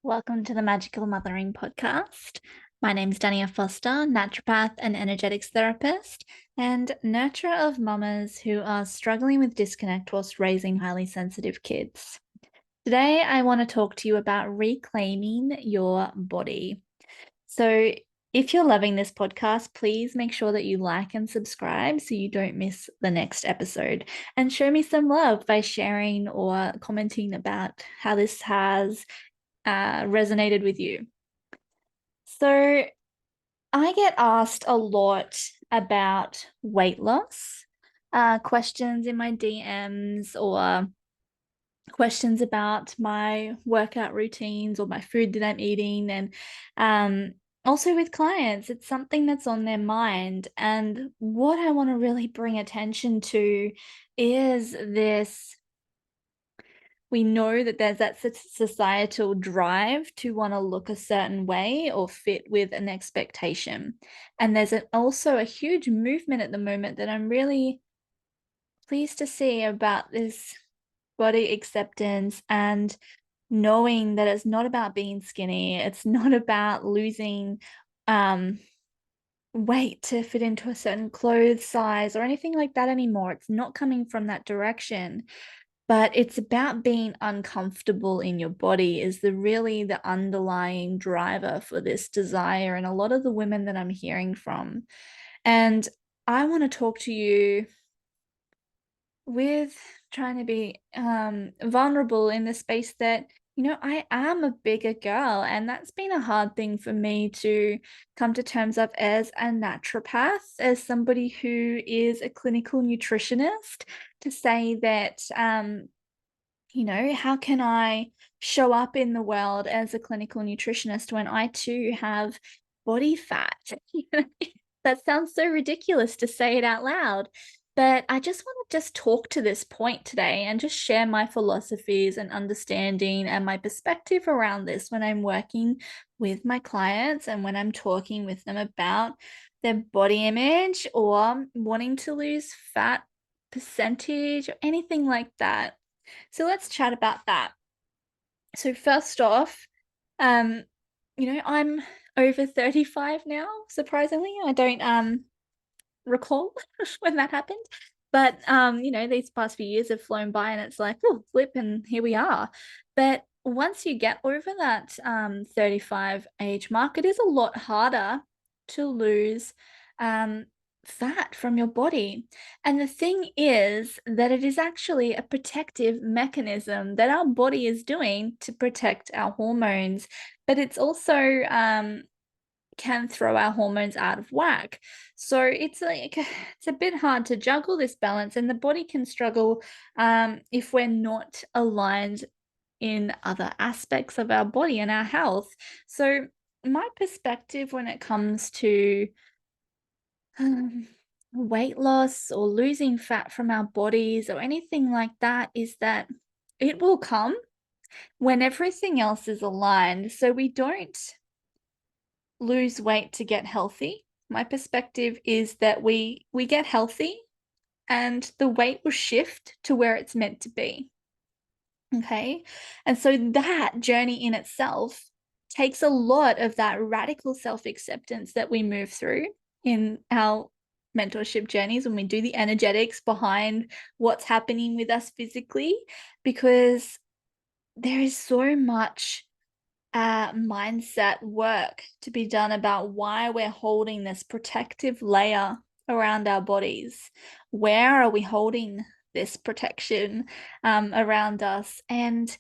Welcome to the Magical Mothering Podcast. My name's Dania Foster, naturopath and energetics therapist, and nurturer of mamas who are struggling with disconnect whilst raising highly sensitive kids. Today, I want to talk to you about reclaiming your body. So, if you're loving this podcast, please make sure that you like and subscribe so you don't miss the next episode. And show me some love by sharing or commenting about how this has resonated with you. So I get asked a lot about weight loss, questions in my DMs or questions about my workout routines or my food that I'm eating. And also with clients, it's something that's on their mind. And what I want to really bring attention to is this. We know that there's that societal drive to want to look a certain way or fit with an expectation. And there's also a huge movement at the moment that I'm really pleased to see about this body acceptance and knowing that it's not about being skinny. It's not about losing weight to fit into a certain clothes size or anything like that anymore. It's not coming from that direction. But it's about being uncomfortable in your body is really the underlying driver for this desire. And a lot of the women that I'm hearing from. And I want to talk to you with trying to be vulnerable in the space that, I am a bigger girl. And that's been a hard thing for me to come to terms of as a naturopath, as somebody who is a clinical nutritionist, to say that how can I show up in the world as a clinical nutritionist when I too have body fat? That sounds so ridiculous to say it out loud. But I just want to just talk to this point today and just share my philosophies and understanding and my perspective around this when I'm working with my clients and when I'm talking with them about their body image or wanting to lose fat percentage or anything like that. So let's chat about that. So first off, um, I'm over 35 now, surprisingly. I don't recall when that happened. But these past few years have flown by and it's like, oh, flip, and here we are. But once you get over that 35 age mark, it is a lot harder to lose fat from your body. And the thing is that it is actually a protective mechanism that our body is doing to protect our hormones, but it's also can throw our hormones out of whack. So it's a bit hard to juggle this balance, and the body can struggle if we're not aligned in other aspects of our body and our health. So my perspective when it comes to weight loss or losing fat from our bodies or anything like that is that it will come when everything else is aligned. So we don't lose weight to get healthy. My perspective is that we get healthy and the weight will shift to where it's meant to be. Okay. And so that journey in itself takes a lot of that radical self-acceptance that we move through in our mentorship journeys when we do the energetics behind what's happening with us physically, because there is so much mindset work to be done about why we're holding this protective layer around our bodies. Where are we holding this protection around us? And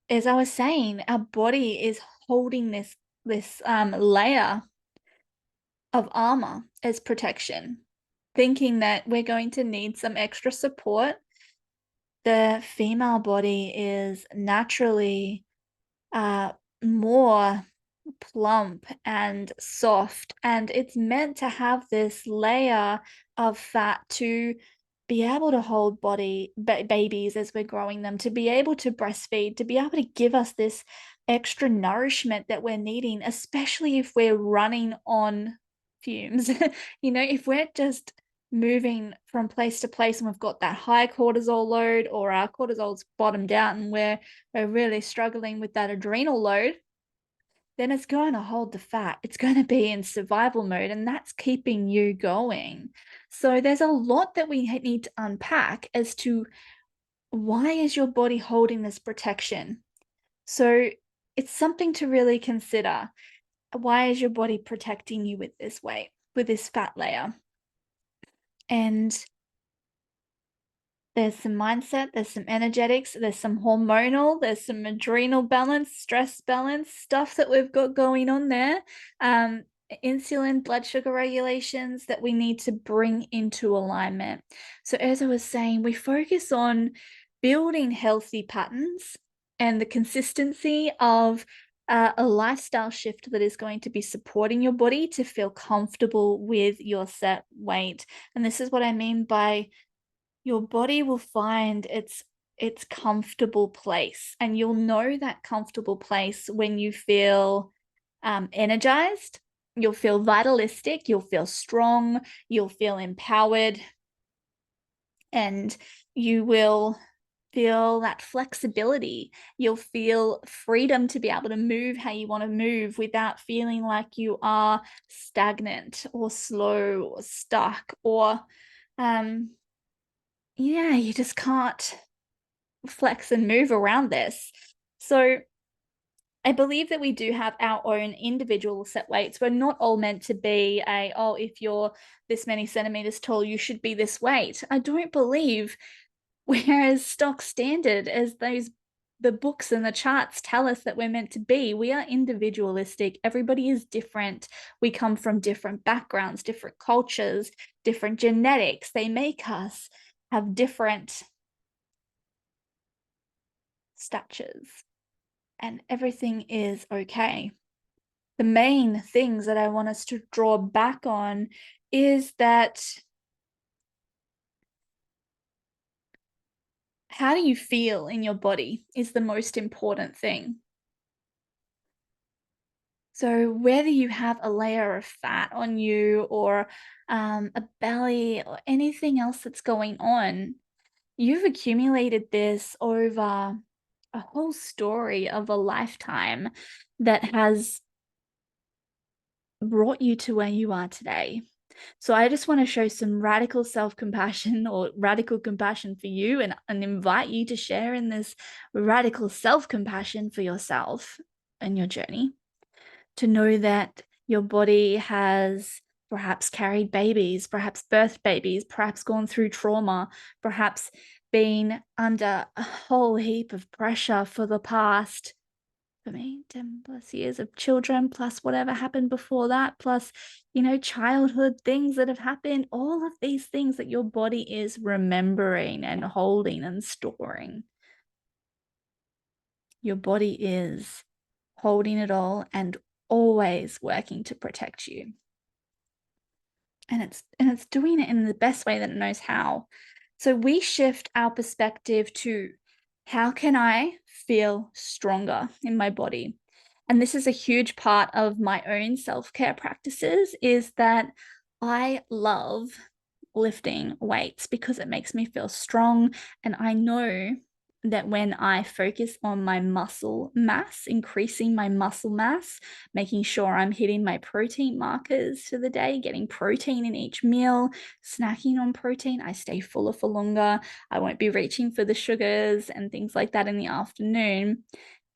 as I was saying, our body is holding this layer of armor as protection, thinking that we're going to need some extra support. The female body is naturally more plump and soft, and it's meant to have this layer of fat to be able to hold babies as we're growing them, to be able to breastfeed, to be able to give us this extra nourishment that we're needing, especially if we're running on fumes. If we're just moving from place to place and we've got that high cortisol load, or our cortisol's bottomed out and we're really struggling with that adrenal load, then it's going to hold the fat. It's going to be in survival mode, and that's keeping you going. So there's a lot that we need to unpack as to why is your body holding this protection? So it's something to really consider. Why is your body protecting you with this weight, with this fat layer? And there's some mindset, there's some energetics, there's some hormonal, there's some adrenal balance, stress balance, stuff that we've got going on there. Insulin, blood sugar regulations that we need to bring into alignment. So as I was saying, we focus on building healthy patterns and the consistency of a lifestyle shift that is going to be supporting your body to feel comfortable with your set weight. And this is what I mean by your body will find its comfortable place, and you'll know that comfortable place when you feel energized, you'll feel vitalistic, you'll feel strong, you'll feel empowered, and you will feel that flexibility. You'll feel freedom to be able to move how you want to move without feeling like you are stagnant or slow or stuck, or yeah, you just can't flex and move around this. So I believe that we do have our own individual set weights. We're not all meant to be oh, if you're this many centimeters tall, you should be this weight. I don't believe we're as stock standard as the books and the charts tell us that we're meant to be. We are individualistic. Everybody is different. We come from different backgrounds, different cultures, different genetics. They make us have different statures, and everything is okay. The main things that I want us to draw back on is that how do you feel in your body is the most important thing. So whether you have a layer of fat on you or a belly or anything else that's going on, you've accumulated this over a whole story of a lifetime that has brought you to where you are today. So I just want to show some radical self-compassion or radical compassion for you, and invite you to share in this radical self-compassion for yourself and your journey, to know that your body has perhaps carried babies, perhaps birthed babies, perhaps gone through trauma, perhaps been under a whole heap of pressure for the past, for me, 10 plus years of children, plus whatever happened before that, plus, childhood things that have happened, all of these things that your body is remembering and holding and storing. Your body is holding it all and always working to protect you. And it's doing it in the best way that it knows how. So we shift our perspective to, how can I feel stronger in my body? And this is a huge part of my own self-care practices, is that I love lifting weights because it makes me feel strong. And I know that when I focus on my muscle mass, increasing my muscle mass, making sure I'm hitting my protein markers for the day, getting protein in each meal, snacking on protein, I stay fuller for longer. I won't be reaching for the sugars and things like that in the afternoon.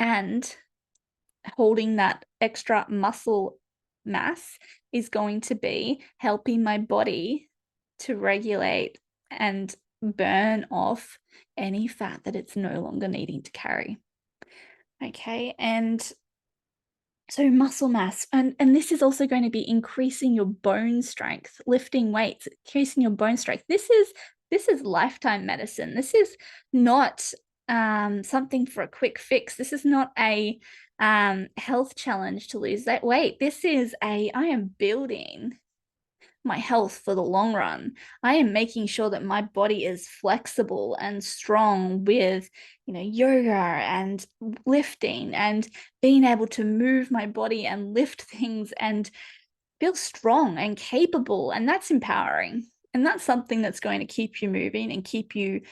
And holding that extra muscle mass is going to be helping my body to regulate and burn off any fat that it's no longer needing to carry. Okay, and so muscle mass, and this is also going to be increasing your bone strength, lifting weights, increasing your bone strength. This is lifetime medicine. This is not something for a quick fix. This is not a health challenge to lose that weight. This is I am building my health for the long run. I am making sure that my body is flexible and strong with, yoga and lifting and being able to move my body and lift things and feel strong and capable. And that's empowering. And that's something that's going to keep you moving and keep you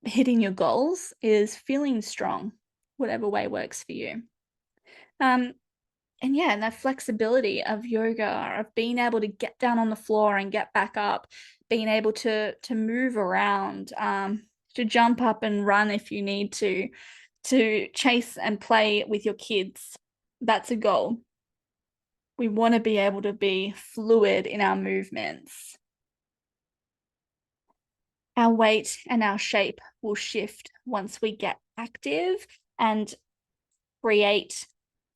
hitting your goals, is feeling strong, whatever way works for you. yeah, and that flexibility of yoga, of being able to get down on the floor and get back up, being able to move around, to jump up and run if you need to chase and play with your kids. That's a goal. We want to be able to be fluid in our movements. Our weight and our shape will shift once we get active and create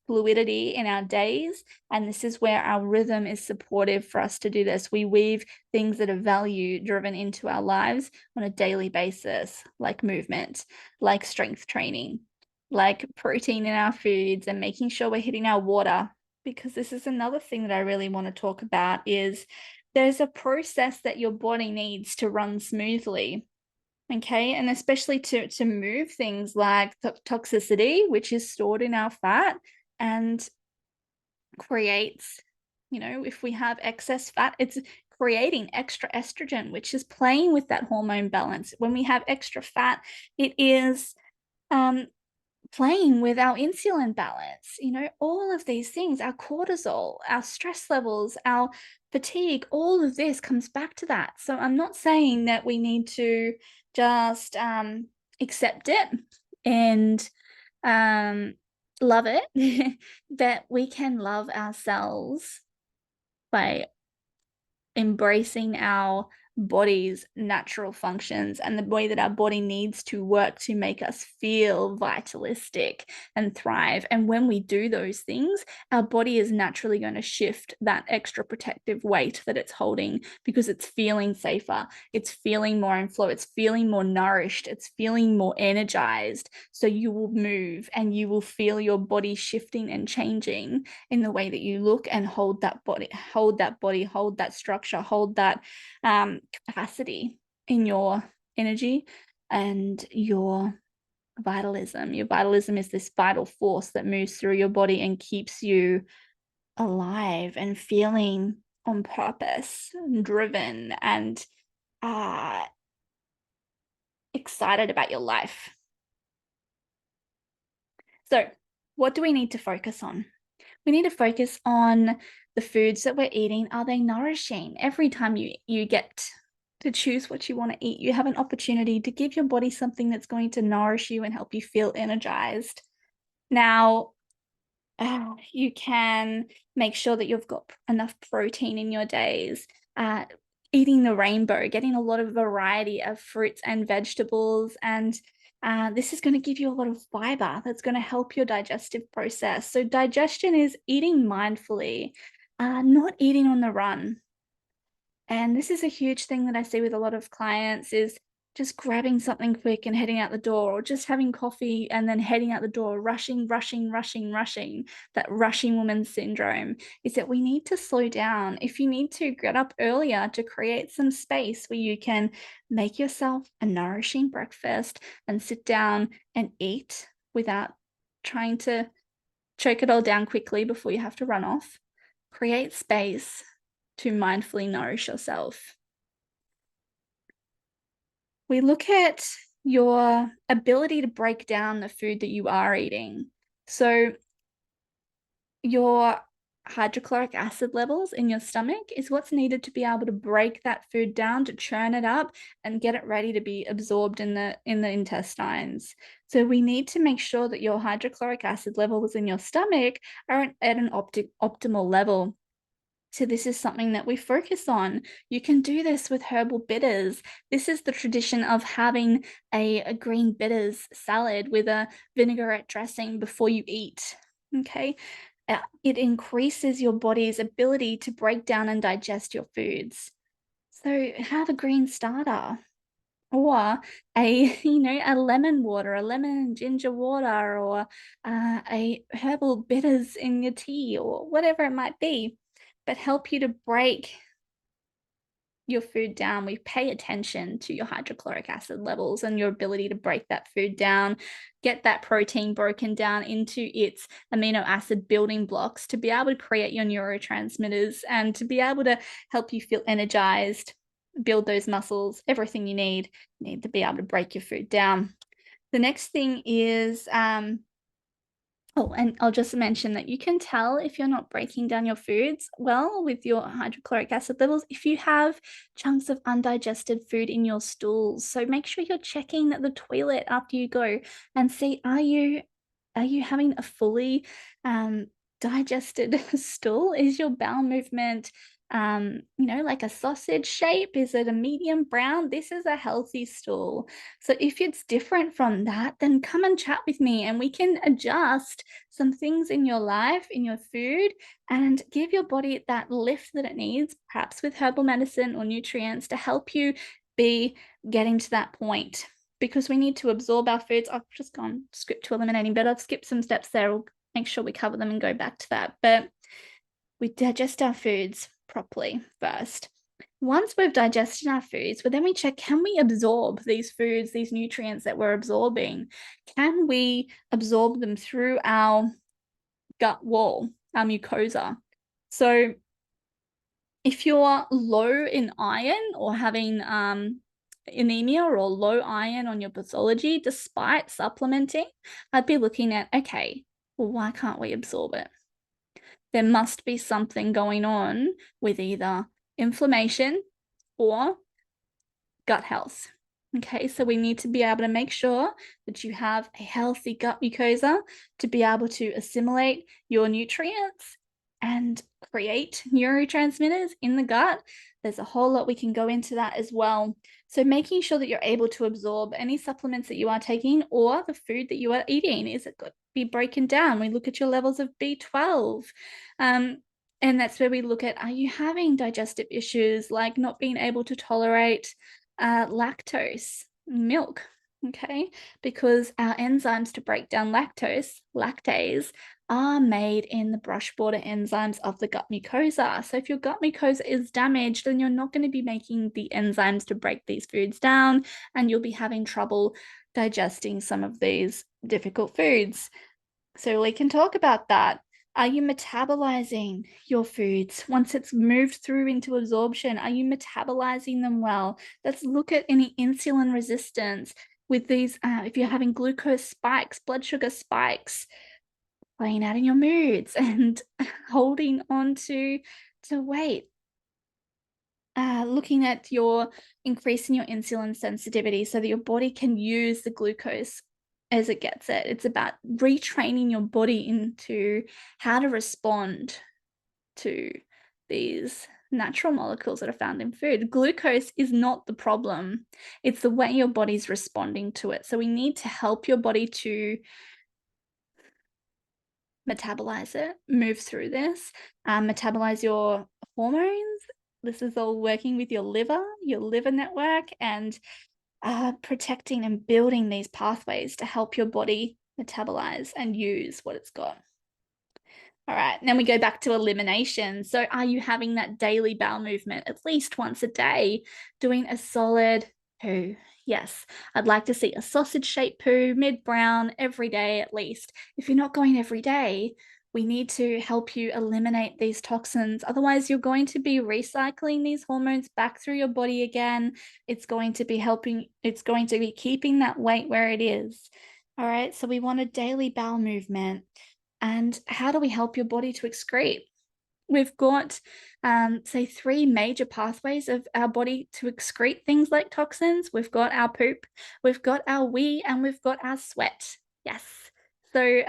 fluidity in our days. And this is where our rhythm is supportive for us to do this. We weave things that are value driven into our lives on a daily basis, like movement, like strength training, like protein in our foods, and making sure we're hitting our water. Because this is another thing that I really want to talk about is there's a process that your body needs to run smoothly. Okay, and especially to move things like toxicity, which is stored in our fat and creates, if we have excess fat, it's creating extra estrogen, which is playing with that hormone balance. When we have extra fat, it is playing with our insulin balance, all of these things, our cortisol, our stress levels, our fatigue, all of this comes back to that. So I'm not saying that we need to just accept it and love it, but we can love ourselves by embracing our body's natural functions and the way that our body needs to work to make us feel vitalistic and thrive. And when we do those things, our body is naturally going to shift that extra protective weight that it's holding because it's feeling safer, it's feeling more in flow, it's feeling more nourished, it's feeling more energized. So you will move and you will feel your body shifting and changing in the way that you look and hold that body, hold that structure, hold that capacity in your energy and your vitalism. Your vitalism is this vital force that moves through your body and keeps you alive and feeling on purpose and driven and excited about your life. So, what do we need to focus on? We need to focus on the foods that we're eating. Are they nourishing? Every time you get to choose what you want to eat, you have an opportunity to give your body something that's going to nourish you and help you feel energized. Now, you can make sure that you've got enough protein in your days. Eating the rainbow, getting a lot of variety of fruits and vegetables, and this is going to give you a lot of fiber that's going to help your digestive process. So digestion is eating mindfully, not eating on the run. And this is a huge thing that I see with a lot of clients is just grabbing something quick and heading out the door, or just having coffee and then heading out the door, rushing, rushing, rushing, rushing. That rushing woman syndrome is that we need to slow down. If you need to, get up earlier to create some space where you can make yourself a nourishing breakfast and sit down and eat without trying to choke it all down quickly before you have to run off. Create space to mindfully nourish yourself. We look at your ability to break down the food that you are eating. So your hydrochloric acid levels in your stomach is what's needed to be able to break that food down, to churn it up and get it ready to be absorbed in the intestines. So we need to make sure that your hydrochloric acid levels in your stomach are at an optimal level. So this is something that we focus on. You can do this with herbal bitters. This is the tradition of having a green bitters salad with a vinaigrette dressing before you eat. Okay. It increases your body's ability to break down and digest your foods. So have a green starter or a lemon water, a lemon and ginger water, or a herbal bitters in your tea, or whatever it might be, but help you to break your food down. We pay attention to your hydrochloric acid levels and your ability to break that food down, get that protein broken down into its amino acid building blocks to be able to create your neurotransmitters and to be able to help you feel energized, build those muscles, everything you need to be able to break your food down. The next thing is Oh, and I'll just mention that you can tell if you're not breaking down your foods well with your hydrochloric acid levels if you have chunks of undigested food in your stools. So make sure you're checking the toilet after you go and see, are you having a fully digested stool? Is your bowel movement like a sausage shape? Is it a medium brown? This is a healthy stool. So if it's different from that, then come and chat with me and we can adjust some things in your life, in your food, and give your body that lift that it needs, perhaps with herbal medicine or nutrients to help you be getting to that point. Because we need to absorb our foods. I've just gone script to eliminating, but I've skipped some steps there. We'll make sure we cover them and go back to that. But we digest our foods properly first. Once we've digested our foods, but then we check, can we absorb these foods, these nutrients that we're absorbing? Can we absorb them through our gut wall, our mucosa? So if you're low in iron or having anemia or low iron on your pathology, despite supplementing, I'd be looking at, okay, well, why can't we absorb it? There must be something going on with either inflammation or gut health. Okay, so we need to be able to make sure that you have a healthy gut mucosa to be able to assimilate your nutrients and create neurotransmitters in the gut. There's a whole lot we can go into that as well. So making sure that you're able to absorb any supplements that you are taking or the food that you are eating. Is it got to be broken down? We look at your levels of B12. And that's where we look at, are you having digestive issues like not being able to tolerate lactose, milk, okay? Because our enzymes to break down lactase, are made in the brush border enzymes of the gut mucosa. So if your gut mucosa is damaged, then you're not going to be making the enzymes to break these foods down, and you'll be having trouble digesting some of these difficult foods. So we can talk about that. Are you metabolizing your foods once it's moved through into absorption? Are you metabolizing them well? Let's look at any insulin resistance with these. If you're having glucose spikes, blood sugar spikes, playing out in your moods and holding on to weight. Looking at your increasing your insulin sensitivity so that your body can use the glucose as it gets it. It's about retraining your body into how to respond to these natural molecules that are found in food. Glucose is not the problem. It's the way your body's responding to it. So we need to help your body to metabolize it, move through this, metabolize your hormones. This is all working with your liver network, and protecting and building these pathways to help your body metabolize and use what it's got. All right, then we go back to elimination. So are you having that daily bowel movement at least once a day, doing a solid poo? Yes, I'd like to see a sausage-shaped poo, mid-brown, every day at least. If you're not going every day, we need to help you eliminate these toxins. Otherwise, you're going to be recycling these hormones back through your body again. It's going to be keeping that weight where it is. All right, so we want a daily bowel movement. And how do we help your body to excrete? We've got, say, 3 major pathways of our body to excrete things like toxins. We've got our poop, we've got our wee, and we've got our sweat. Yes. So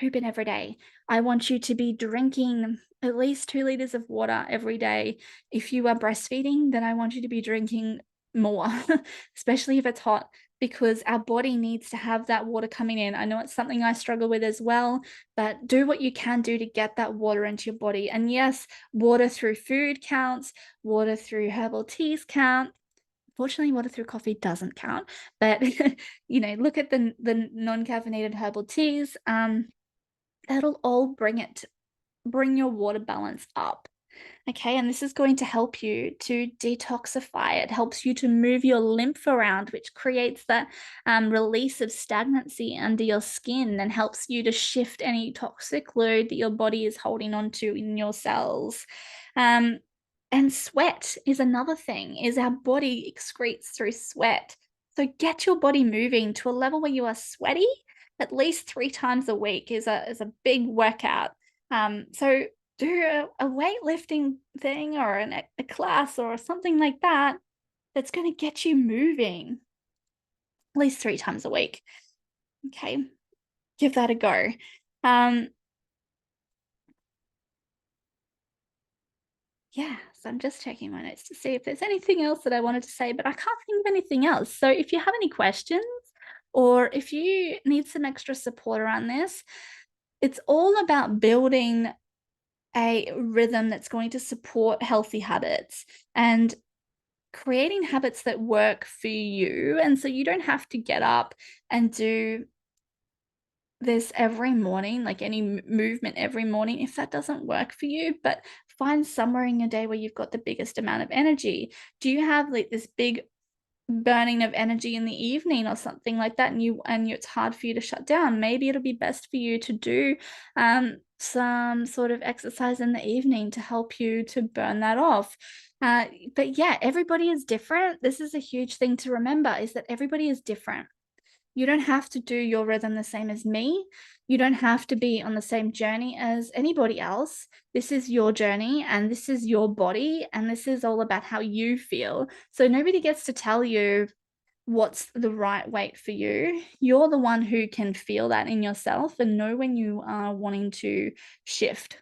pooping every day. I want you to be drinking at least 2 liters of water every day. If you are breastfeeding, then I want you to be drinking more, especially if it's hot, because our body needs to have that water coming in. I know it's something I struggle with as well, but do what you can do to get that water into your body. And yes, water through food counts, water through herbal teas count. Fortunately, water through coffee doesn't count, but look at the non-caffeinated herbal teas. That'll all bring your water balance up. Okay, and this is going to help you to detoxify. It helps you to move your lymph around, which creates that release of stagnancy under your skin and helps you to shift any toxic load that your body is holding on to in your cells. And sweat is another thing, is our body excretes through sweat. So get your body moving to a level where you are sweaty, at least 3 times a week is a big workout. So do a weightlifting thing or a class or something like that that's gonna get you moving at least 3 times a week. Okay, give that a go. Um, yeah, so I'm just checking my notes to see if there's anything else that I wanted to say, but I can't think of anything else. So if you have any questions or if you need some extra support around this, it's all about building a rhythm that's going to support healthy habits and creating habits that work for you. And so you don't have to get up and do this every morning, like any movement every morning, if that doesn't work for you, but find somewhere in your day where you've got the biggest amount of energy. Do you have like this big burning of energy in the evening or something like that, and it's hard for you to shut down? Maybe it'll be best for you to do some sort of exercise in the evening to help you to burn that off. But yeah, everybody is different. This is a huge thing to remember, is that everybody is different. You don't have to do your rhythm the same as me. You don't have to be on the same journey as anybody else. This is your journey and this is your body, and this is all about how you feel. So nobody gets to tell you what's the right weight for you. You're the one who can feel that in yourself and know when you are wanting to shift.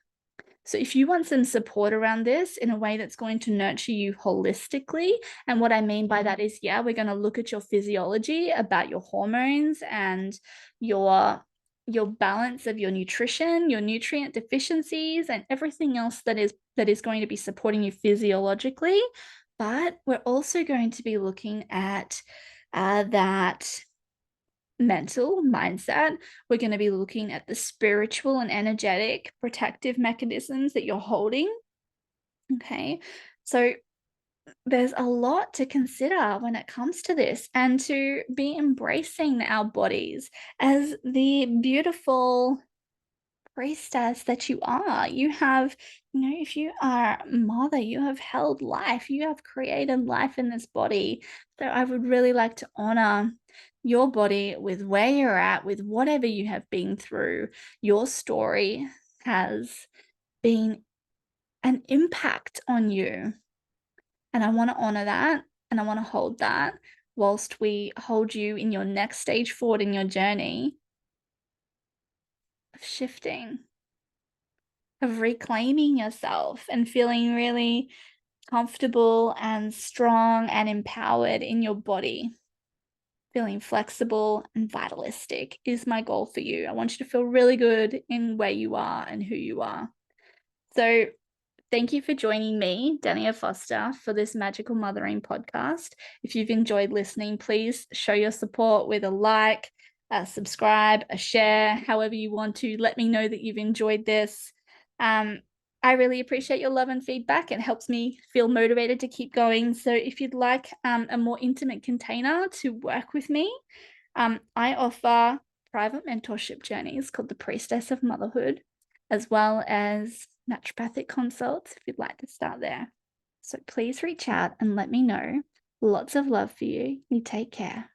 So if you want some support around this in a way that's going to nurture you holistically, and what I mean by that is, yeah, we're going to look at your physiology, about your hormones and your your balance of your nutrition, your nutrient deficiencies, and everything else that is going to be supporting you physiologically. But we're also going to be looking at that mental mindset. We're going to be looking at the spiritual and energetic protective mechanisms that you're holding. Okay. So there's a lot to consider when it comes to this, and to be embracing our bodies as the beautiful priestess that you are. You have, if you are a mother, you have held life, you have created life in this body. So I would really like to honor your body with where you're at, with whatever you have been through. Your story has been an impact on you. And I want to honor that, and I want to hold that whilst we hold you in your next stage forward in your journey of shifting, of reclaiming yourself and feeling really comfortable and strong and empowered in your body. Feeling flexible and vitalistic is my goal for you. I want you to feel really good in where you are and who you are. So thank you for joining me, Dania Foster, for this Magical Mothering podcast. If you've enjoyed listening, please show your support with a like, a subscribe, a share, however you want to. Let me know that you've enjoyed this. I really appreciate your love and feedback. It helps me feel motivated to keep going. So if you'd like a more intimate container to work with me, I offer private mentorship journeys called the Priestess of Motherhood, as well as naturopathic consults if you'd like to start there. So please reach out and let me know. Lots of love for you. You take care.